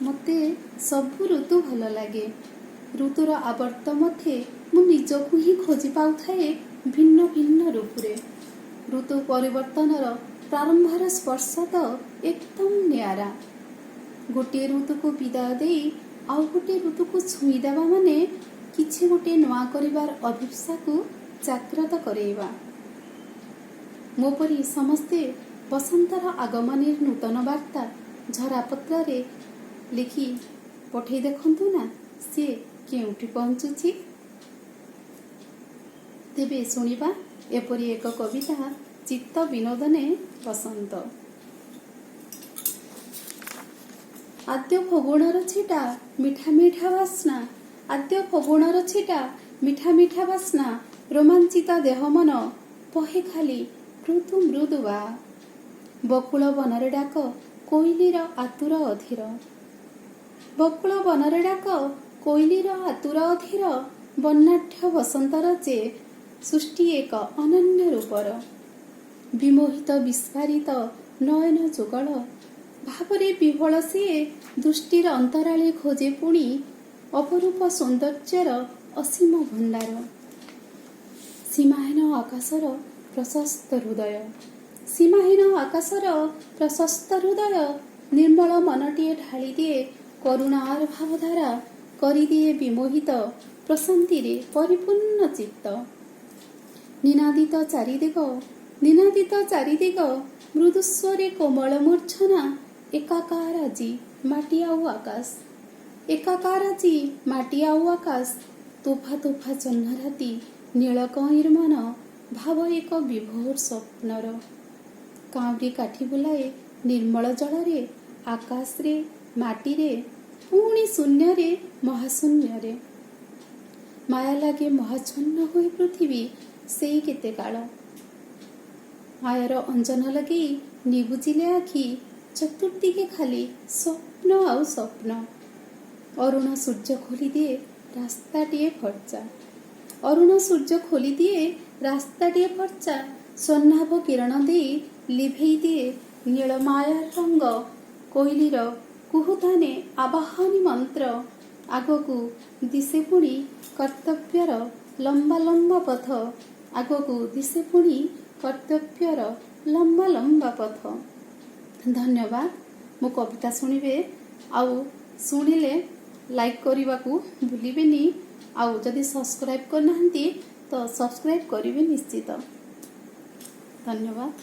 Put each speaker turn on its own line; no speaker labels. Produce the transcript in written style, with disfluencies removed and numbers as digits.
मते सबु ऋतु भल लगे। ऋतुर आवर्त मध्य मु निजकु ही खोजी पाउथाए भिन्न भिन्न रूपरे। ऋतु परिवर्तनर प्रारंभर स्पर्श तो एकदम न्यारा। गोटे ऋतु को विदाय दे आउ गोटे ऋतु को छुई देवा माने किछि गोटे नुआ करिवार अभिप्सा को जाग्रत करेवा। मोपरी समस्ते बसंतर आगमनेर नूतन वार्ता झरापत्र रे लिखि पठेई देखंतु ना से केउठी पहुंचुछि। तेबे सुनिबा एपरी एक कविता चित्त विनोदने बसंत। आद्य फगुणर छिटा मिठा मिठा बास्ना, आद्य फगुणर छिटा मिठा मिठा बास्ना, रोमांचित देह मन पहे खाली मृदु मृदु बा। बकुल बनरे डाक कोइलीर आतुर अधीर, बकुल बनरे डाक कोइलीर आतुर अधीर, वर्णाढ्य बसंतर जे सृष्टि एक अनन्य रूपर। विमोहित विस्फारित नयन जुगल भावरे विह्वल सिए दृष्टिर अंतराले खोजे पुणी अपरूप सौंदर्यर असीम भंडार। सीमाहीन आकाशर प्रशस्त हृदय, सीमाहीन आकाशर प्रशस्त हृदय, निर्मल मनटिए ढाली दिए करुणार भावधारा, करिदिए विमोहित प्रशांति रे परिपूर्ण चित्त। निनादित चारिदिग, निनादित चारिदिग, मृदुस्वरे कोमल मूर्छना, एकाकार आजी माटी आउ आकाश, एकाकार आजी माटी आउ आकाश। तोफा तोफा चन्ना राति नील कईर मन, भाव एक विभोर स्वप्नर। काउरी काठी बुलाए निर्मल जल रे, आकाश रे माटी रे पुणी शून्य रे महाशून्य रे। माया लागे महाच्छन्न हुई पृथ्वी सेई केते काल। आयर अंजन लगे निबुझिले आखि, चतुर्दिके खाली स्वप्न आउ स्वप्न। अरुण सूर्य खोली दिए रास्ताटिए फर्चा, अरुण सूर्य खोली दिए रास्ताटिए फर्चा। स्वर्णाभ किरण दे लिभेई दिए नील माया रंग, कोइलीर कुहुताने आवाहनी मंत्र। आगकू दिसे पुणी कर्तव्यर लंबा लंबा पथ, आगकू दिसे पुणी कर्तव्यर लंबा लंबा पथ। धन्यवाद। मो कविता शुणिबे आउ शुणिले लाइक करने को भूलिबेनी। आउ जदि सब्सक्राइब करना तो सब्सक्राइब करिवे निश्चित। धन्यवाद।